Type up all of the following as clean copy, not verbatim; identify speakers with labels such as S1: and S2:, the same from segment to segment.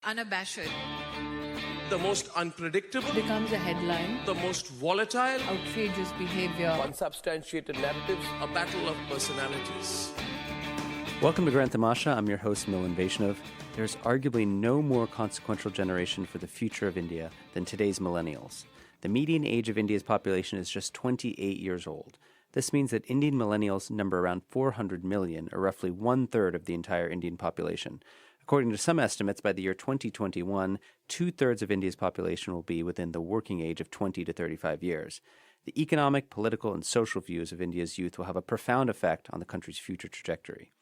S1: unabashed,
S2: the most unpredictable,
S1: becomes a headline,
S2: the most volatile,
S1: outrageous behavior,
S3: unsubstantiated narratives,
S2: a battle of personalities.
S4: Welcome to Grand Tamasha. I'm your host, Milan and Vivan. There's arguably no more consequential generation for the future of India than today's millennials. The median age of India's population is just 28 years old. This means that Indian millennials number around 400 million, or roughly one-third of the entire Indian population. According to some estimates, by the year 2021, two-thirds of India's population will be within the working age of 20 to 35 years. The economic, political, and social views of India's youth will have a profound effect on the country's future trajectory.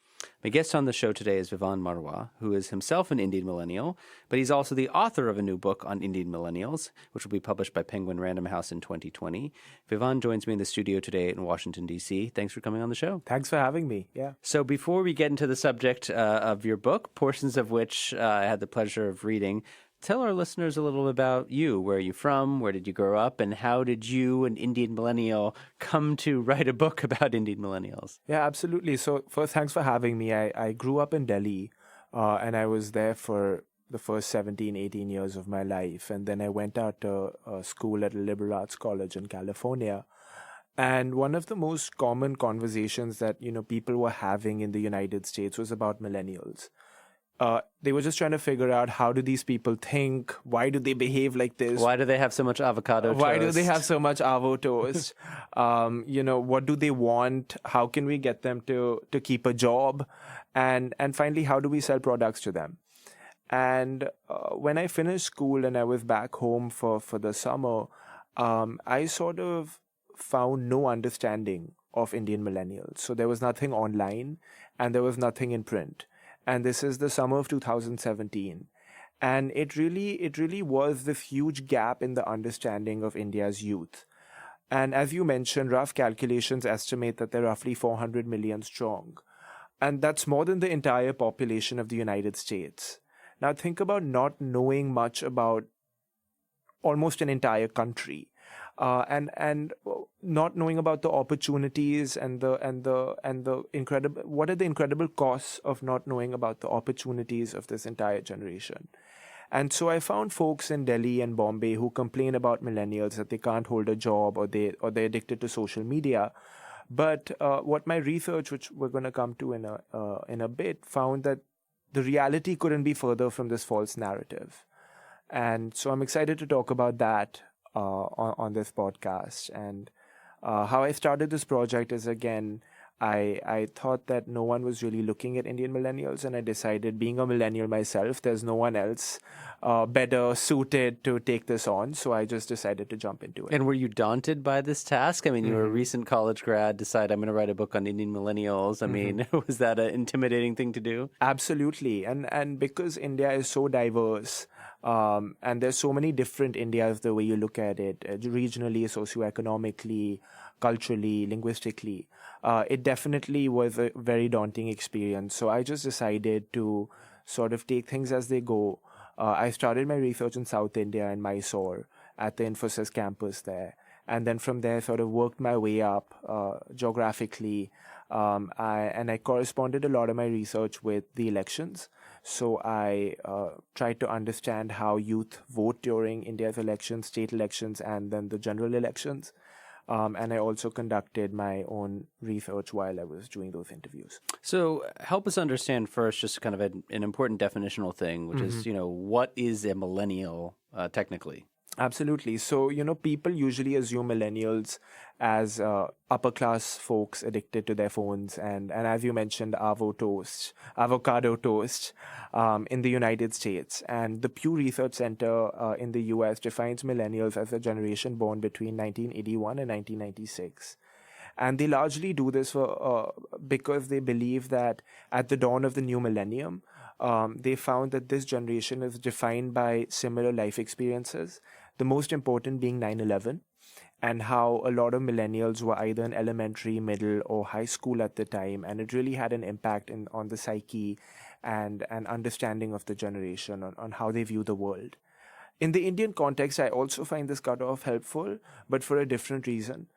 S4: My guest on the show today is Vivan Marwaha, who is himself an Indian millennial, but he's also the author of a new book on Indian millennials, which will be published by Penguin Random House in 2020. Vivan joins me in the studio today in Washington, D.C. Thanks for coming on the show.
S5: Thanks for having me. Yeah.
S4: So before we get into the subject of your book, portions of which I had the pleasure of reading, tell our listeners a little about you. Where are you from? Where did you grow up? And how did you, an Indian millennial, come to write a book about Indian millennials?
S5: Yeah, absolutely. So first, thanks for having me. I grew up in Delhi and I was there for the first 17, 18 years of my life. And then I went out to school at a liberal arts college in California. And one of the most common conversations that, people were having in the United States was about millennials. They were just trying to figure out, how do these people think? Why do they behave like this?
S4: Why do they have so much avocado toast?
S5: Why do they have so much avo toast? What do they want? How can we get them to keep a job? And finally, how do we sell products to them? And when I finished school and I was back home for the summer, I sort of found no understanding of Indian millennials. So there was nothing online and there was nothing in print. And this is the summer of 2017. And it really was this huge gap in the understanding of India's youth. And as you mentioned, rough calculations estimate that they're roughly 400 million strong. And that's more than the entire population of the United States. Now think about not knowing much about almost an entire country. And not knowing about the opportunities and the incredible, what are the incredible costs of not knowing about the opportunities of this entire generation. And so I found folks in Delhi and Bombay who complain about millennials, that they can't hold a job or they're addicted to social media. But what my research, which we're going to come to in a bit, found that the reality couldn't be further from this false narrative. And so I'm excited to talk about that on this podcast. And how I started this project is, again, I thought that no one was really looking at Indian millennials, and I decided, being a millennial myself, there's no one else better suited to take this on, so I just decided to jump into it.
S4: And were you daunted by this task? I mean, you were a recent college grad, decide I'm going to write a book on Indian millennials. I mean, was that an intimidating thing to do?
S5: Absolutely. And because India is so diverse, and there's so many different Indias the way you look at it, regionally, socioeconomically, culturally, linguistically, it definitely was a very daunting experience. So I just decided to sort of take things as they go. I started my research in South India in Mysore at the Infosys campus there. And then from there, sort of worked my way up geographically. I corresponded a lot of my research with the elections. So I tried to understand how youth vote during India's elections, state elections, and then the general elections. And I also conducted my own research while I was doing those interviews.
S4: So help us understand first just kind of an important definitional thing, which is, what is a millennial technically?
S5: Absolutely. So, people usually assume millennials as upper-class folks addicted to their phones. And as you mentioned, avocado toast in the United States. And the Pew Research Center in the US defines millennials as a generation born between 1981 and 1996. And they largely do this because they believe that at the dawn of the new millennium, they found that this generation is defined by similar life experiences, the most important being 9/11, and how a lot of millennials were either in elementary, middle, or high school at the time, and it really had an impact on the psyche and an understanding of the generation on how they view the world. In the Indian context, I also find this cutoff helpful, but for a different reason.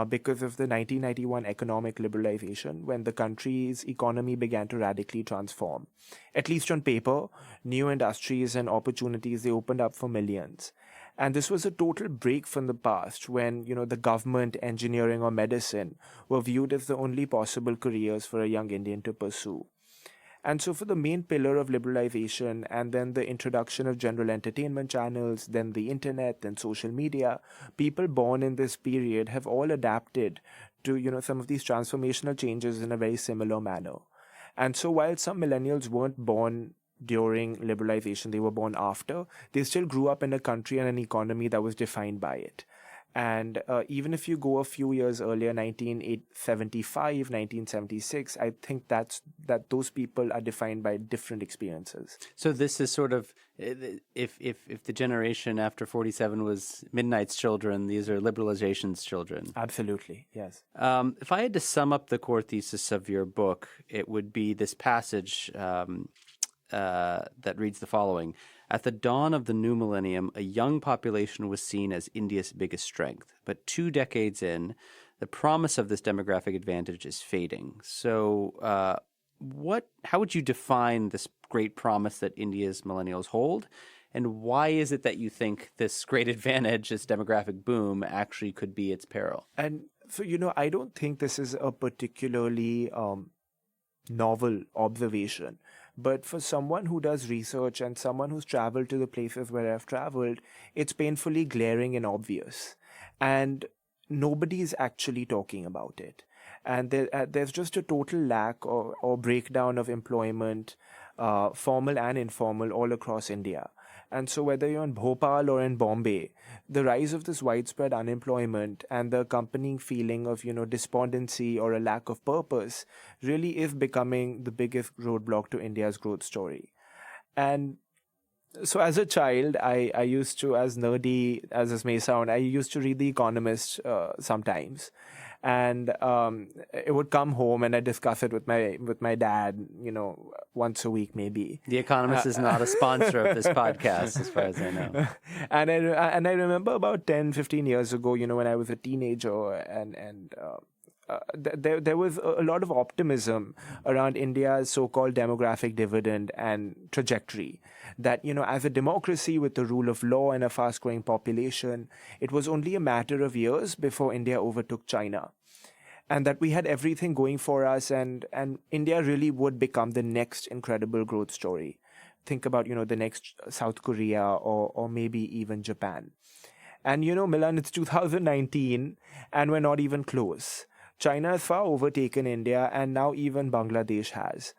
S5: because of the 1991 economic liberalization, when the country's economy began to radically transform. At least on paper, new industries and opportunities, they opened up for millions. And this was a total break from the past when, the government, engineering, or medicine were viewed as the only possible careers for a young Indian to pursue. And so for the main pillar of liberalization and then the introduction of general entertainment channels, then the internet, then social media, people born in this period have all adapted to, some of these transformational changes in a very similar manner. And so while some millennials weren't born during liberalization, they were born after, they still grew up in a country and an economy that was defined by it. And even if you go a few years earlier, 1975, 1976, I think that those people are defined by different experiences.
S4: So this is sort of, if the generation after 47 was Midnight's children, these are liberalization's children.
S5: Absolutely, yes.
S4: If I had to sum up the core thesis of your book, it would be this passage that reads the following. At the dawn of the new millennium, a young population was seen as India's biggest strength. But 2 decades in, the promise of this demographic advantage is fading. So how would you define this great promise that India's millennials hold? And why is it that you think this great advantage, this demographic boom, actually could be its peril?
S5: And so, I don't think this is a particularly novel observation. But for someone who does research and someone who's traveled to the places where I've traveled, it's painfully glaring and obvious. And nobody's actually talking about it. And there's just a total lack or breakdown of employment, formal and informal, all across India. And so whether you're in Bhopal or in Bombay, the rise of this widespread unemployment and the accompanying feeling of, despondency or a lack of purpose really is becoming the biggest roadblock to India's growth story. And so as a child, I used to, as nerdy as this may sound, I used to read The Economist sometimes. And it would come home and I discuss it with my dad, once a week maybe.
S4: The Economist is not a sponsor of this podcast, as far as I know.
S5: And I remember about 10, 15 years ago, when I was a teenager, and there was a lot of optimism around India's so-called demographic dividend and trajectory. That, as a democracy with the rule of law and a fast-growing population, it was only a matter of years before India overtook China. And that we had everything going for us, and India really would become the next incredible growth story. Think about, the next South Korea or maybe even Japan. And, Milan, it's 2019 and we're not even close. China has far overtaken India, and now even Bangladesh has.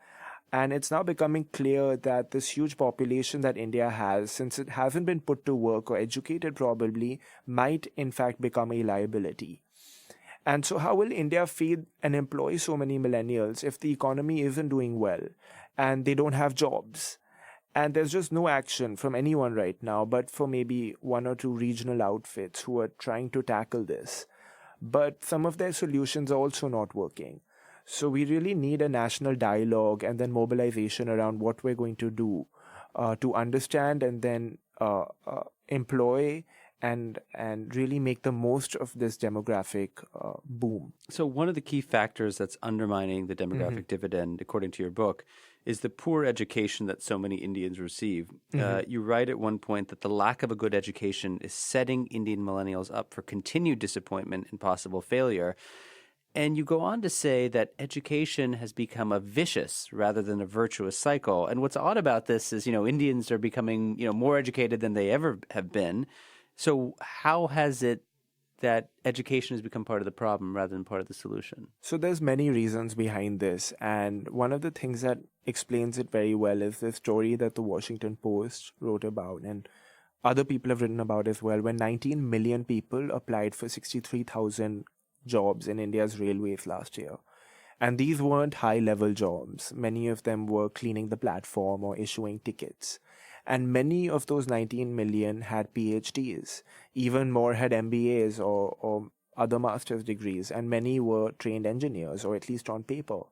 S5: And it's now becoming clear that this huge population that India has, since it hasn't been put to work or educated probably, might in fact become a liability. And so how will India feed and employ so many millennials if the economy isn't doing well and they don't have jobs? And there's just no action from anyone right now, but for maybe 1 or 2 regional outfits who are trying to tackle this. But some of their solutions are also not working. So we really need a national dialogue and then mobilization around what we're going to do to understand and then employ and really make the most of this demographic boom.
S4: So one of the key factors that's undermining the demographic dividend, according to your book, is the poor education that so many Indians receive. You write at one point that the lack of a good education is setting Indian millennials up for continued disappointment and possible failure. And you go on to say that education has become a vicious rather than a virtuous cycle. And what's odd about this is, Indians are becoming, more educated than they ever have been. So how has it that education has become part of the problem rather than part of the solution?
S5: So there's many reasons behind this. And one of the things that explains it very well is the story that the Washington Post wrote about and other people have written about as well, when 19 million people applied for 63,000 jobs in India's railways last year. And these weren't high-level jobs. Many of them were cleaning the platform or issuing tickets. And many of those 19 million had PhDs. Even more had MBAs or other master's degrees. And many were trained engineers, or at least on paper.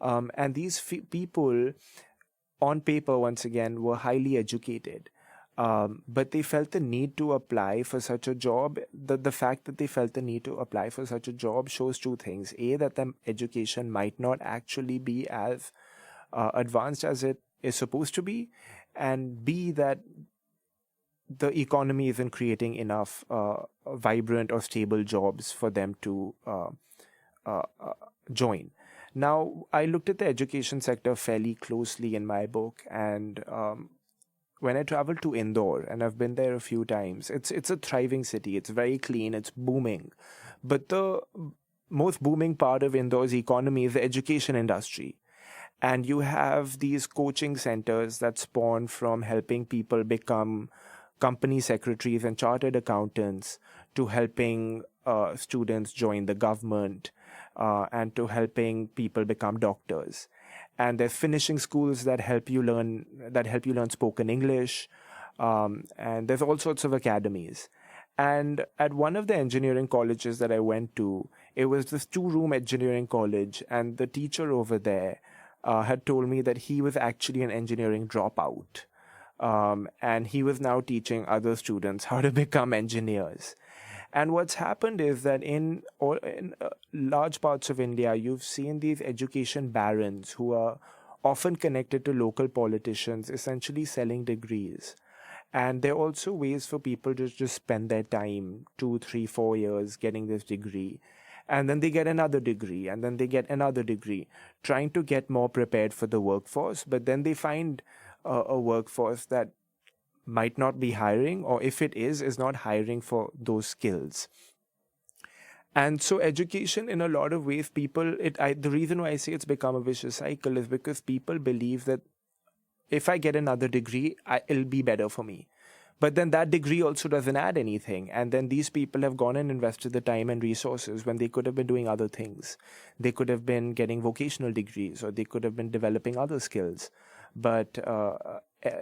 S5: And these people, on paper, once again, were highly educated. But they felt the need to apply for such a job. The fact that they felt the need to apply for such a job shows two things. A, that their education might not actually be as advanced as it is supposed to be. And B, that the economy isn't creating enough vibrant or stable jobs for them to join. Now, I looked at the education sector fairly closely in my book, and when I traveled to Indore, and I've been there a few times, it's a thriving city. It's very clean. It's booming. But the most booming part of Indore's economy is the education industry. And you have these coaching centers that spawn from helping people become company secretaries and chartered accountants, to helping students join the government, and to helping people become doctors. And there's finishing schools that help you learn spoken English, and there's all sorts of academies. And at one of the engineering colleges that I went to, it was this 2-room engineering college, and the teacher over there had told me that he was actually an engineering dropout. And he was now teaching other students how to become engineers. And what's happened is that in large parts of India, you've seen these education barons who are often connected to local politicians, essentially selling degrees. And there are also ways for people to just spend their time 2, 3, 4 years getting this degree. And then they get another degree, and then they get another degree, trying to get more prepared for the workforce. But then they find a workforce that might not be hiring, or if it is not hiring for those skills. And so education, in a lot of ways, the reason why I say it's become a vicious cycle is because people believe that if I get another degree, it'll be better for me. But then that degree also doesn't add anything. And then these people have gone and invested the time and resources when they could have been doing other things. They could have been getting vocational degrees, or they could have been developing other skills. But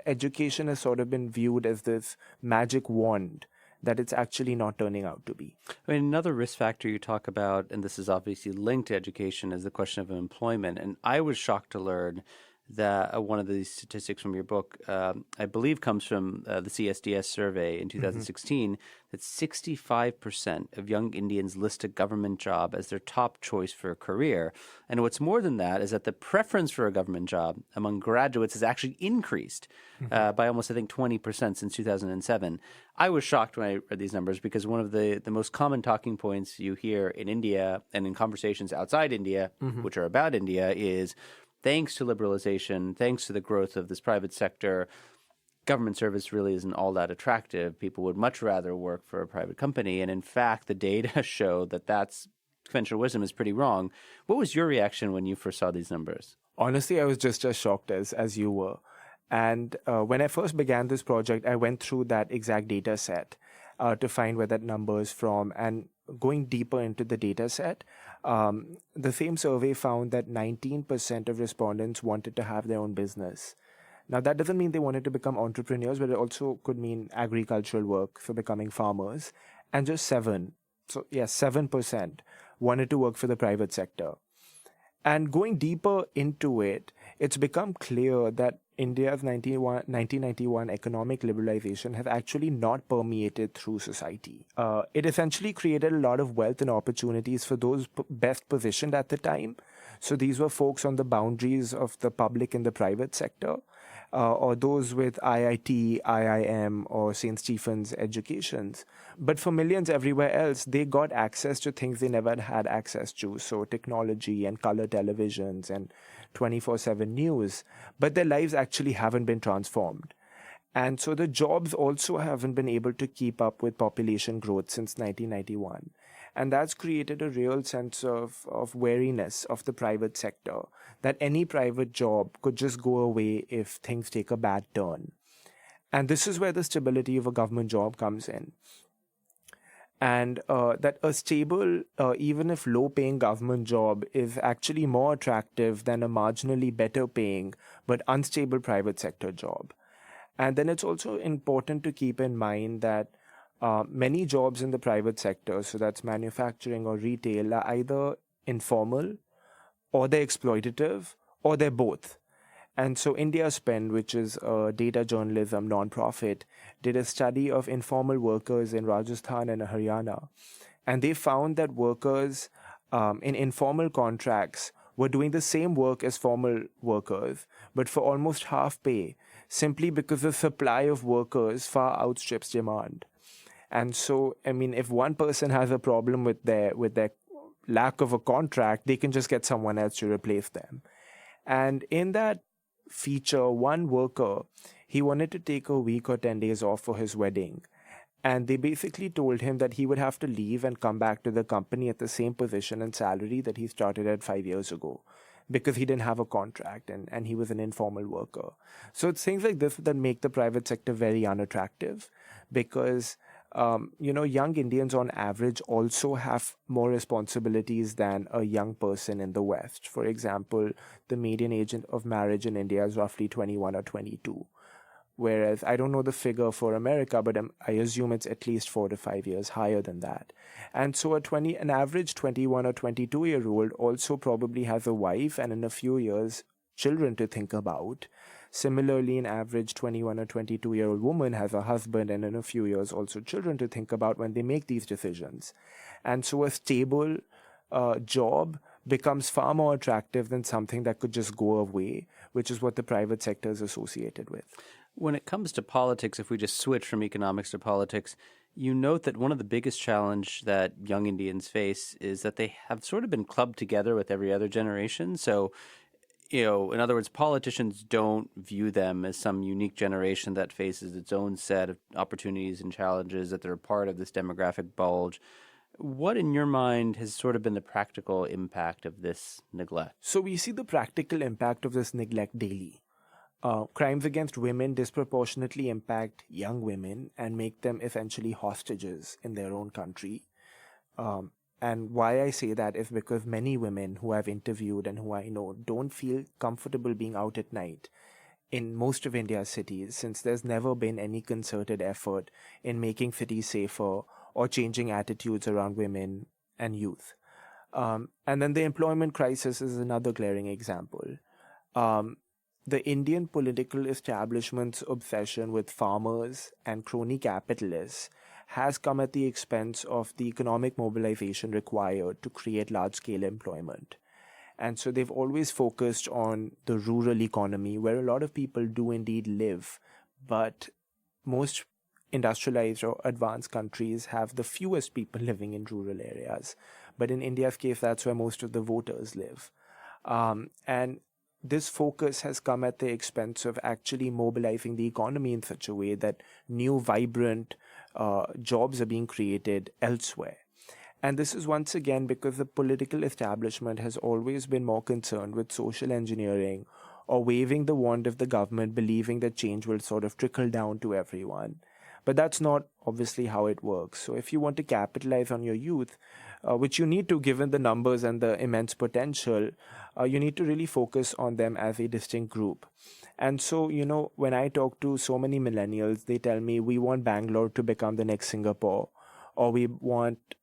S5: education has sort of been viewed as this magic wand that it's actually not turning out to be.
S4: I mean, another risk factor you talk about, and this is obviously linked to education, is the question of employment. And I was shocked to learn that one of these statistics from your book, I believe, comes from the CSDS survey in 2016, that 65% of young Indians list a government job as their top choice for a career. And what's more than that is that the preference for a government job among graduates has actually increased by almost, I think, 20% since 2007. I was shocked when I read these numbers, because one of the most common talking points you hear in India and in conversations outside India, which are about India, is thanks to liberalization, thanks to the growth of this private sector, government service really isn't all that attractive. People would much rather work for a private company. And in fact, the data show that that's conventional wisdom is pretty wrong. What was your reaction when you first saw these numbers?
S5: Honestly, I was just as shocked as you were. And when I first began this project, I went through that exact data set to find where that number is from. And going deeper into the data set, the same survey found that 19% of respondents wanted to have their own business. Now, that doesn't mean they wanted to become entrepreneurs, but it also could mean agricultural work, for becoming farmers. And just 7% wanted to work for the private sector. And going deeper into it, it's become clear that India's 1991 economic liberalization has actually not permeated through society. It essentially created a lot of wealth and opportunities for those best positioned at the time. So these were folks on the boundaries of the public and the private sector, or those with IIT, IIM, or St. Stephen's educations. But for millions everywhere else, they got access to things they never had access to. So technology and color televisions and 24/7 news, but their lives actually haven't been transformed. And so the jobs also haven't been able to keep up with population growth since 1991. And that's created a real sense of wariness of the private sector, that any private job could just go away if things take a bad turn. And this is where the stability of a government job comes in. And that a stable, even if low-paying government job is actually more attractive than a marginally better-paying but unstable private sector job. And then it's also important to keep in mind that many jobs in the private sector, so that's manufacturing or retail, are either informal, or they're exploitative, or they're both. And so India Spend, which is a data journalism nonprofit, did a study of informal workers in Rajasthan and Haryana. And they found that workers in informal contracts were doing the same work as formal workers, but for almost half pay, simply because the supply of workers far outstrips demand. And so, I mean, if one person has a problem with their lack of a contract, they can just get someone else to replace them. And in that feature, one worker, he wanted to take a week or 10 days off for his wedding. And they basically told him that he would have to leave and come back to the company at the same position and salary that he started at 5 years ago, because he didn't have a contract and he was an informal worker. So it's things like this that make the private sector very unattractive, because young Indians on average also have more responsibilities than a young person in the West. For example, the median age of marriage in India is roughly 21 or 22. Whereas I don't know the figure for America, but I assume it's at least 4 to 5 years higher than that. And so an average 21 or 22-year-old also probably has a wife and in a few years children to think about. Similarly, an average 21 or 22-year-old woman has a husband and in a few years also children to think about when they make these decisions. And so a stable job becomes far more attractive than something that could just go away, which is what the private sector is associated with.
S4: When it comes to politics, if we just switch from economics to politics, you note that one of the biggest challenge that young Indians face is that they have sort of been clubbed together with every other generation. So, in other words, politicians don't view them as some unique generation that faces its own set of opportunities and challenges, that they're a part of this demographic bulge. What, in your mind, has sort of been the practical impact of this neglect?
S5: So we see the practical impact of this neglect daily. Crimes against women disproportionately impact young women and make them essentially hostages in their own country. And why I say that is because many women who I've interviewed and who I know don't feel comfortable being out at night in most of India's cities, since there's never been any concerted effort in making cities safer or changing attitudes around women and youth. And then the employment crisis is another glaring example. The Indian political establishment's obsession with farmers and crony capitalists has come at the expense of the economic mobilization required to create large-scale employment. And so they've always focused on the rural economy, where a lot of people do indeed live, but most industrialized or advanced countries have the fewest people living in rural areas. But in India's case, that's where most of the voters live. And this focus has come at the expense of actually mobilizing the economy in such a way that new, vibrant jobs are being created elsewhere. And this is once again because the political establishment has always been more concerned with social engineering or waving the wand of the government, believing that change will sort of trickle down to everyone. But that's not obviously how it works. So if you want to capitalize on your youth, which you need to given the numbers and the immense potential, you need to really focus on them as a distinct group. And so, when I talk to so many millennials, they tell me we want Bangalore to become the next Singapore, or we want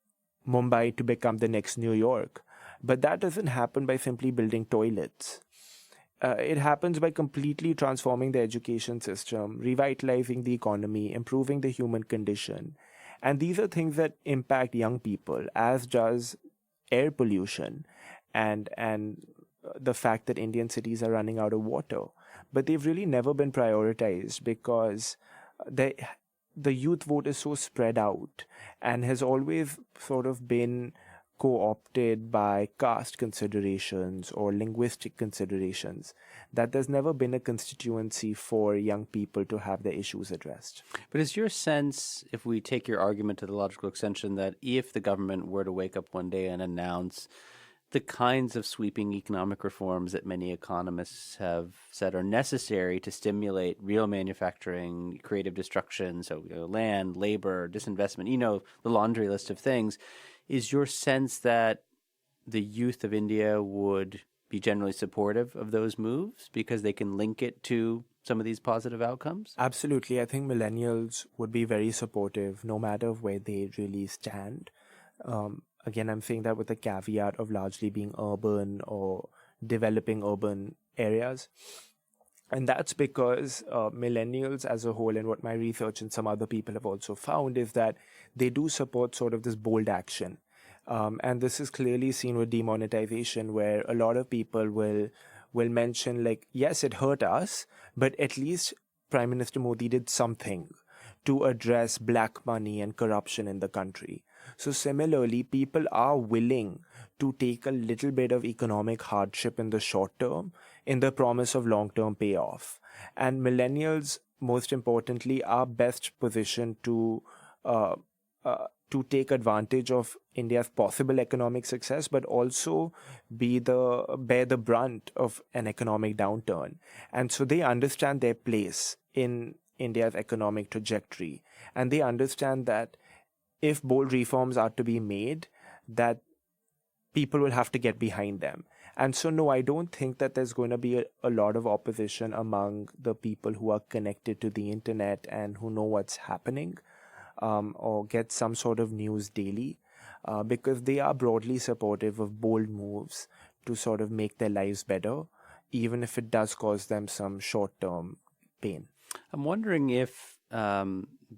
S5: Mumbai to become the next New York. But that doesn't happen by simply building toilets. It happens by completely transforming the education system, revitalizing the economy, improving the human condition. And these are things that impact young people, as does air pollution and the fact that Indian cities are running out of water. But they've really never been prioritized because the youth vote is so spread out and has always sort of been co-opted by caste considerations or linguistic considerations, that there's never been a constituency for young people to have their issues addressed.
S4: But is your sense, if we take your argument to the logical extension, that if the government were to wake up one day and announce the kinds of sweeping economic reforms that many economists have said are necessary to stimulate real manufacturing, creative destruction, so land, labor, disinvestment, the laundry list of things, is your sense that the youth of India would be generally supportive of those moves because they can link it to some of these positive outcomes?
S5: Absolutely. I think millennials would be very supportive no matter where they really stand. Again, I'm saying that with the caveat of largely being urban or developing urban areas. And that's because millennials as a whole, and what my research and some other people have also found, is that they do support sort of this bold action. And this is clearly seen with demonetization, where a lot of people will mention, like, yes, it hurt us, but at least Prime Minister Modi did something to address black money and corruption in the country. So similarly, people are willing to take a little bit of economic hardship in the short term in the promise of long-term payoff. And millennials, most importantly, are best positioned to take advantage of India's possible economic success, but also bear the brunt of an economic downturn. And so they understand their place in India's economic trajectory. And they understand that if bold reforms are to be made, that people will have to get behind them. And so, no, I don't think that there's going to be a lot of opposition among the people who are connected to the internet and who know what's happening, or get some sort of news daily, because they are broadly supportive of bold moves to sort of make their lives better, even if it does cause them some short-term pain.
S4: I'm wondering if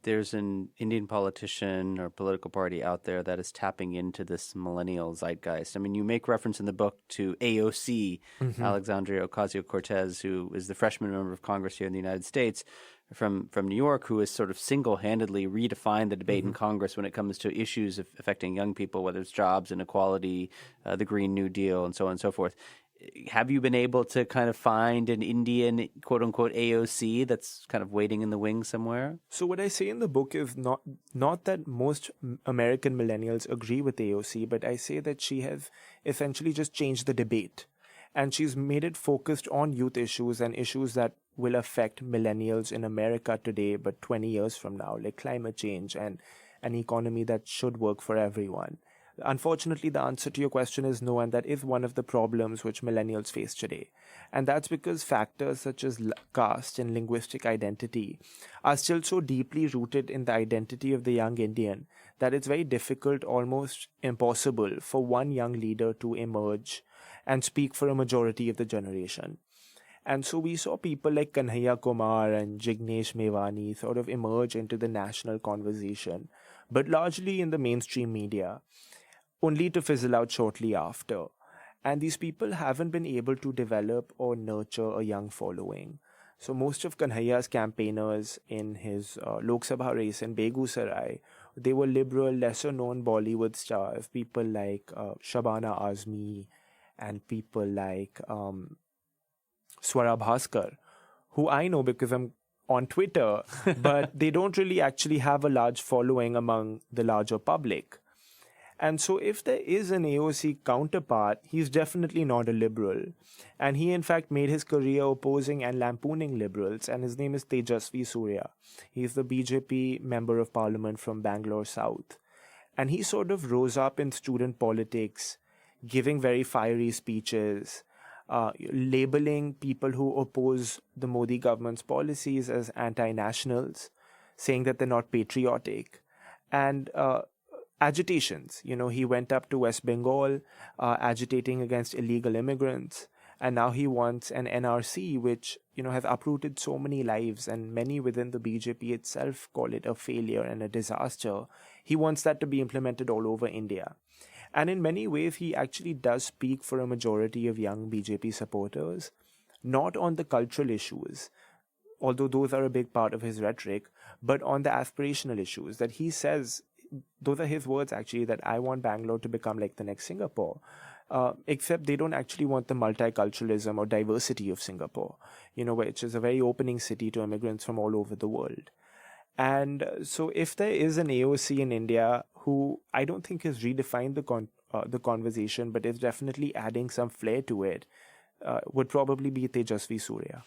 S4: there's an Indian politician or political party out there that is tapping into this millennial zeitgeist. I mean, you make reference in the book to AOC, Alexandria Ocasio-Cortez, who is the freshman member of Congress here in the United States from New York, who has sort of single-handedly redefined the debate in Congress when it comes to issues affecting young people, whether it's jobs, inequality, the Green New Deal, and so on and so forth. Have you been able to kind of find an Indian, quote-unquote, AOC that's kind of waiting in the wings somewhere?
S5: So what I say in the book is not that most American millennials agree with AOC, but I say that she has essentially just changed the debate. And she's made it focused on youth issues and issues that will affect millennials in America today, but 20 years from now, like climate change and an economy that should work for everyone. Unfortunately, the answer to your question is no, and that is one of the problems which millennials face today. And that's because factors such as caste and linguistic identity are still so deeply rooted in the identity of the young Indian that it's very difficult, almost impossible, for one young leader to emerge and speak for a majority of the generation. And so we saw people like Kanhaiya Kumar and Jignesh Mevani sort of emerge into the national conversation, but largely in the mainstream media, only to fizzle out shortly after. And these people haven't been able to develop or nurture a young following. So most of Kanhaiya's campaigners in his Lok Sabha race in Begusarai, they were liberal, lesser-known Bollywood stars, people like Shabana Azmi and people like Swara Bhaskar, who I know because I'm on Twitter, but they don't really actually have a large following among the larger public. And so if there is an AOC counterpart, he's definitely not a liberal. And he, in fact, made his career opposing and lampooning liberals, and his name is Tejasvi Surya. He's the BJP member of parliament from Bangalore South. And he sort of rose up in student politics, giving very fiery speeches, labeling people who oppose the Modi government's policies as anti-nationals, saying that they're not patriotic. And agitations. He went up to West Bengal agitating against illegal immigrants, and now he wants an NRC which, has uprooted so many lives, and many within the BJP itself call it a failure and a disaster. He wants that to be implemented all over India. And in many ways, he actually does speak for a majority of young BJP supporters, not on the cultural issues, although those are a big part of his rhetoric, but on the aspirational issues that he says. Those are his words, actually, that I want Bangalore to become like the next Singapore. Except they don't actually want the multiculturalism or diversity of Singapore, which is a very opening city to immigrants from all over the world. And so if there is an AOC in India who I don't think has redefined the conversation, but is definitely adding some flair to it, would probably be Tejasvi Surya.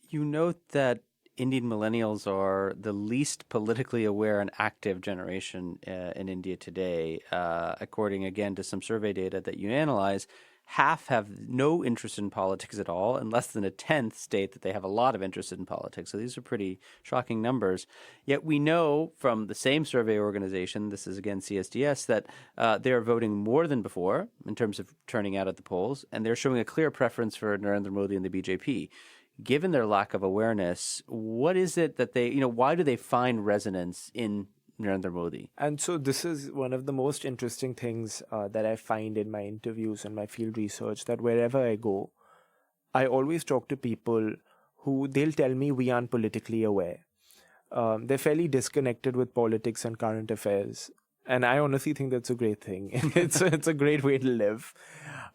S4: You note that Indian millennials are the least politically aware and active generation in India today. According, again, to some survey data that you analyze, half have no interest in politics at all, and less than a tenth state that they have a lot of interest in politics. So these are pretty shocking numbers. Yet we know from the same survey organization, this is again CSDS, that they are voting more than before in terms of turning out at the polls, and they're showing a clear preference for Narendra Modi and the BJP. given their lack of awareness, what is it that they, why do they find resonance in Narendra Modi?
S5: And so this is one of the most interesting things that I find in my interviews and my field research, that wherever I go, I always talk to people who they'll tell me we aren't politically aware. They're fairly disconnected with politics and current affairs. And I honestly think that's a great thing. It's a great way to live.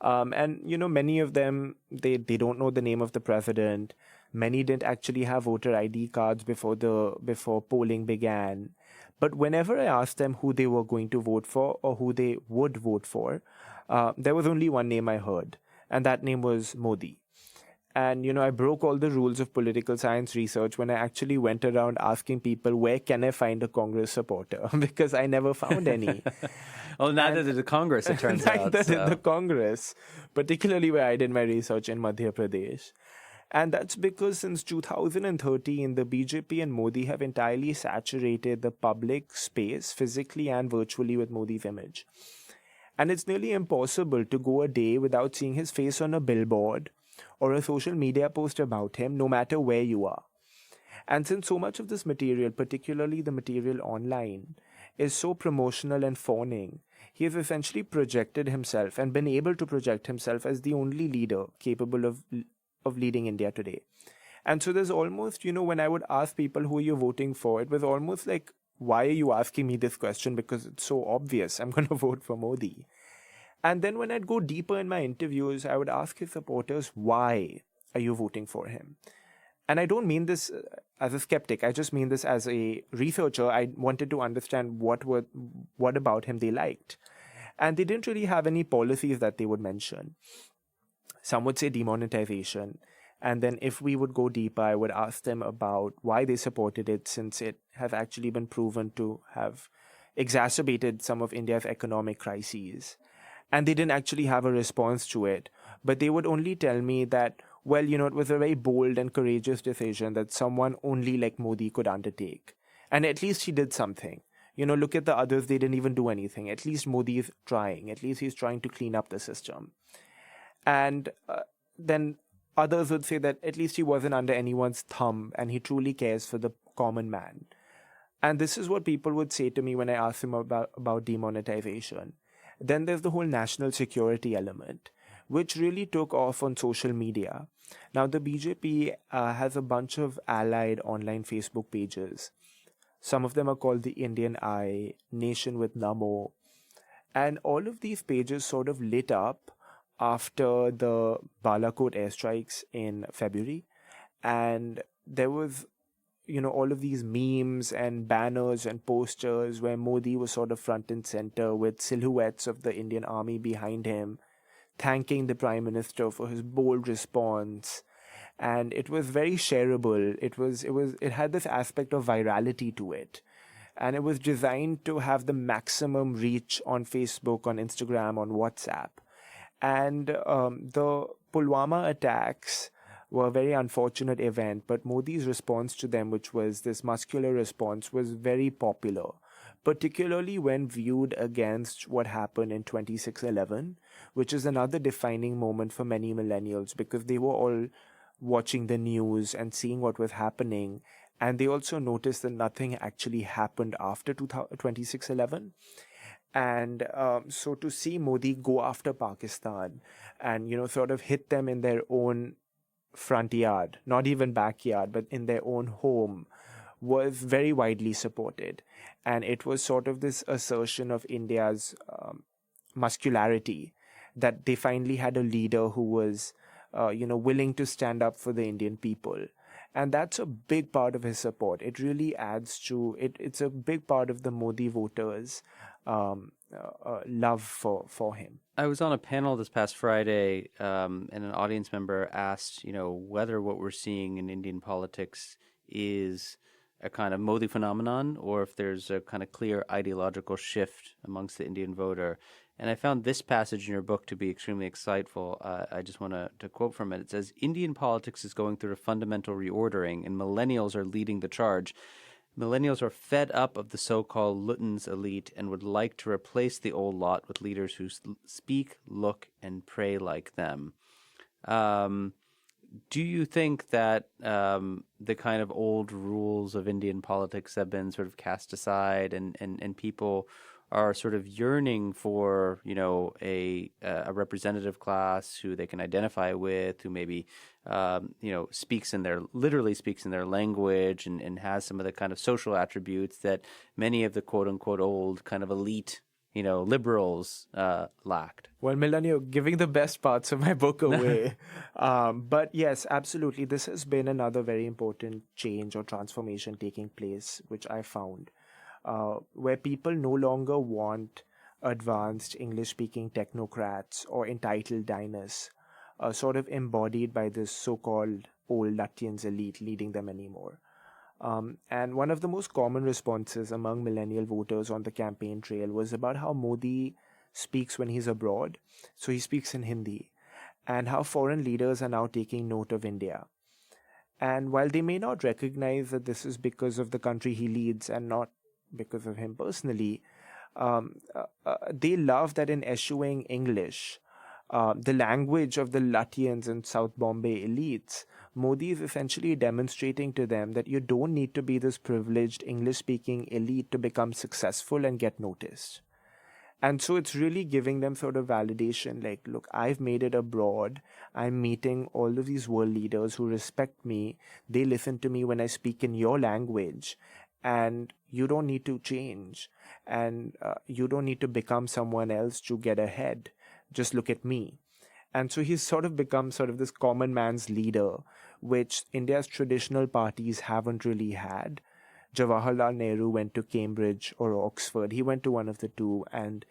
S5: And, many of them, they don't know the name of the president. Many didn't actually have voter ID cards before polling began. But whenever I asked them who they were going to vote for or who they would vote for, there was only one name I heard, and that name was Modi. And, I broke all the rules of political science research when I actually went around asking people, where can I find a Congress supporter? Because I never found any.
S4: Oh, neither did the Congress, it turns out.
S5: Neither did the Congress, particularly where I did my research in Madhya Pradesh. And that's because since 2013, the BJP and Modi have entirely saturated the public space, physically and virtually, with Modi's image. And it's nearly impossible to go a day without seeing his face on a billboard or a social media post about him, no matter where you are. And since so much of this material, particularly the material online, is so promotional and fawning, he has essentially projected himself and been able to project himself as the only leader capable of leading India today. And so there's almost, when I would ask people who you're voting for, it was almost like, why are you asking me this question? Because it's so obvious. I'm going to vote for Modi. And then when I'd go deeper in my interviews, I would ask his supporters, why are you voting for him? And I don't mean this as a skeptic. I just mean this as a researcher. I wanted to understand what about him they liked. And they didn't really have any policies that they would mention. Some would say demonetization. And then if we would go deeper, I would ask them about why they supported it, since it has actually been proven to have exacerbated some of India's economic crises. And they didn't actually have a response to it. But they would only tell me that, well, it was a very bold and courageous decision that someone only like Modi could undertake. And at least he did something. Look at the others, they didn't even do anything. At least Modi is trying. At least he's trying to clean up the system. And then others would say that at least he wasn't under anyone's thumb and he truly cares for the common man. And this is what people would say to me when I asked them about demonetization. Then there's the whole national security element, which really took off on social media. Now, the BJP has a bunch of allied online Facebook pages. Some of them are called the Indian Eye, Nation with Namo. And all of these pages sort of lit up after the Balakot airstrikes in February. And there was all of these memes and banners and posters where Modi was sort of front and center with silhouettes of the Indian army behind him, thanking the Prime Minister for his bold response. And it was very shareable. It had this aspect of virality to it. And it was designed to have the maximum reach on Facebook, on Instagram, on WhatsApp. And the Pulwama attacks were a very unfortunate event, but Modi's response to them, which was this muscular response, was very popular, particularly when viewed against what happened in 26/11, which is another defining moment for many millennials, because they were all watching the news and seeing what was happening, and they also noticed that nothing actually happened after 26/11. And so to see Modi go after Pakistan and, sort of hit them in their own front yard, not even backyard, but in their own home, was very widely supported. And it was sort of this assertion of India's muscularity, that they finally had a leader who was, willing to stand up for the Indian people. And that's a big part of his support. It really adds to it. It's a big part of the Modi voters' love for him.
S4: I was on a panel this past Friday, and an audience member asked, whether what we're seeing in Indian politics is a kind of Modi phenomenon, or if there's a kind of clear ideological shift amongst the Indian voter. And I found this passage in your book to be extremely insightful. I just want to quote from it. It says, "Indian politics is going through a fundamental reordering, and millennials are leading the charge. Millennials are fed up of the so-called Lutyens elite and would like to replace the old lot with leaders who speak, look, and pray like them." do you think that the kind of old rules of Indian politics have been sort of cast aside, and people are sort of yearning for, a representative class who they can identify with, who maybe literally speaks in their language, and has some of the kind of social attributes that many of the quote unquote old kind of elite liberals lacked?
S5: Well, Milan, you're giving the best parts of my book away. But yes, absolutely. This has been another very important change or transformation taking place, which I found, where people no longer want advanced English-speaking technocrats or entitled diners, sort of embodied by this so-called old Lutyens elite leading them anymore. And one of the most common responses among millennial voters on the campaign trail was about how Modi speaks when he's abroad. So he speaks in Hindi, and how foreign leaders are now taking note of India. And while they may not recognize that this is because of the country he leads and not because of him personally, they love that in eschewing English, the language of the Lutyens and South Bombay elites, Modi is essentially demonstrating to them that you don't need to be this privileged English-speaking elite to become successful and get noticed. And so it's really giving them sort of validation, like, look, I've made it abroad. I'm meeting all of these world leaders who respect me. They listen to me when I speak in your language. And you don't need to change. And you don't need to become someone else to get ahead. Just look at me. And so he's sort of become sort of this common man's leader, which India's traditional parties haven't really had. Jawaharlal Nehru went to Cambridge or Oxford. He went to one of the two. And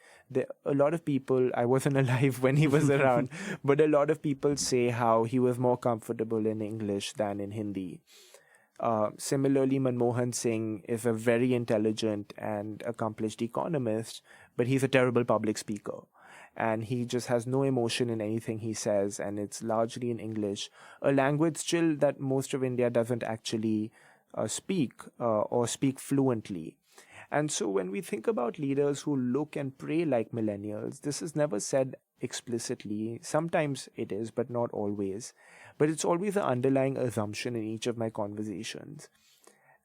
S5: a lot of people, I wasn't alive when he was around, but a lot of people say how he was more comfortable in English than in Hindi. Similarly, Manmohan Singh is a very intelligent and accomplished economist, but he's a terrible public speaker. And he just has no emotion in anything he says, and it's largely in English, a language still that most of India doesn't actually speak or speak fluently. And so when we think about leaders who look and pray like millennials, this is never said explicitly. Sometimes it is, but not always. But it's always an underlying assumption in each of my conversations.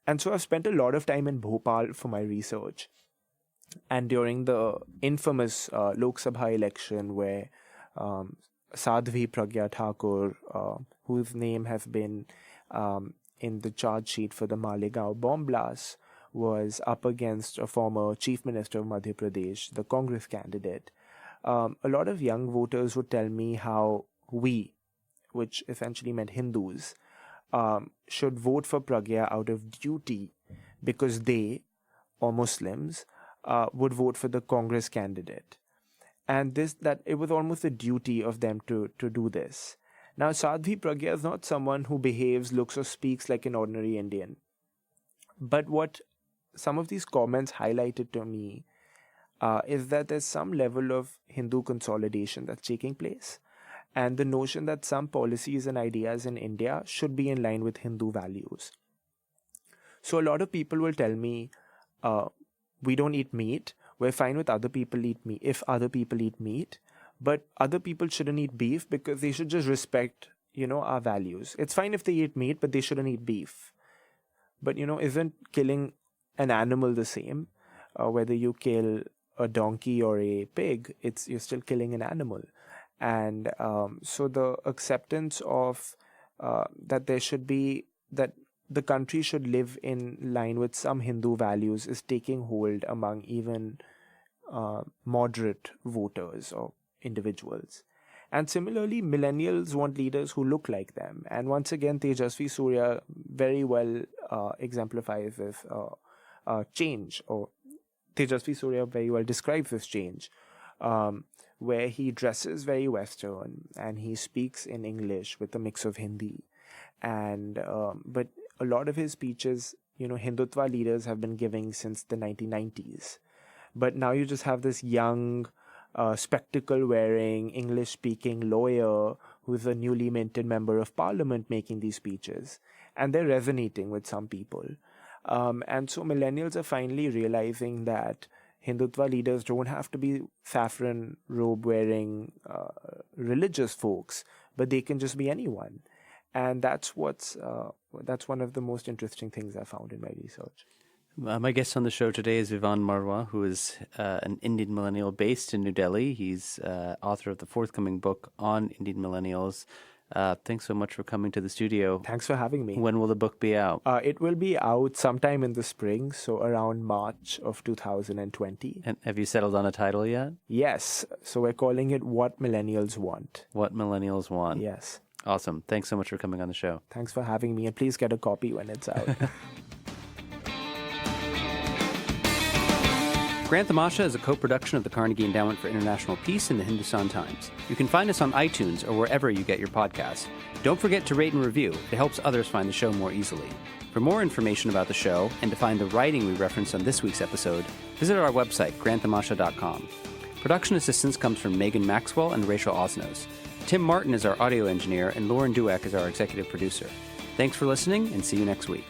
S5: And so I've spent a lot of time in Bhopal for my research. And during the infamous Lok Sabha election, where Sadhvi Pragya Thakur, whose name has been in the charge sheet for the Malegaon bomb blast, was up against a former Chief Minister of Madhya Pradesh, the Congress candidate, a lot of young voters would tell me how we, which essentially meant Hindus, should vote for Pragya out of duty because they, or Muslims, would vote for the Congress candidate. And that it was almost a duty of them to do this. Now, Sadhvi Pragya is not someone who behaves, looks, or speaks like an ordinary Indian. But what some of these comments highlighted to me is that there's some level of Hindu consolidation that's taking place, and the notion that some policies and ideas in India should be in line with Hindu values. So a lot of people will tell me, we don't eat meat, we're fine with other people eat meat if other people eat meat, but other people shouldn't eat beef because they should just respect, our values. It's fine if they eat meat, but they shouldn't eat beef. But, isn't killing an animal the same? Whether you kill a donkey or a pig, you're still killing an animal. And so the acceptance of that there should be, that the country should live in line with some Hindu values is taking hold among even moderate voters or individuals. And similarly, millennials want leaders who look like them. And once again, Tejasvi Surya very well exemplifies this change, or Tejasvi Surya very well describes this change, where he dresses very Western and he speaks in English with a mix of Hindi. And but a lot of his speeches, Hindutva leaders have been giving since the 1990s. But now you just have this young, spectacle-wearing, English-speaking lawyer who's a newly minted member of parliament making these speeches. And they're resonating with some people. And so millennials are finally realizing that Hindutva leaders don't have to be saffron robe-wearing religious folks, but they can just be anyone. And that's one of the most interesting things I found in my research.
S4: My guest on the show today is Vivan Marwaha, who is an Indian millennial based in New Delhi. He's author of the forthcoming book on Indian millennials. Thanks so much for coming to the studio.
S5: Thanks for having me.
S4: When will the book be out?
S5: It will be out sometime in the spring, so around March of 2020.
S4: And have you settled on a title yet?
S5: Yes. So we're calling it What Millennials Want.
S4: What Millennials Want.
S5: Yes.
S4: Awesome. Thanks so much for coming on the show.
S5: Thanks for having me, and please get a copy when it's out.
S4: Grant Tamasha is a co-production of the Carnegie Endowment for International Peace and the Hindustan Times. You can find us on iTunes or wherever you get your podcasts. Don't forget to rate and review. It helps others find the show more easily. For more information about the show and to find the writing we referenced on this week's episode, visit our website, granttamasha.com. Production assistance comes from Megan Maxwell and Rachel Osnos. Tim Martin is our audio engineer, and Lauren Dueck is our executive producer. Thanks for listening, and see you next week.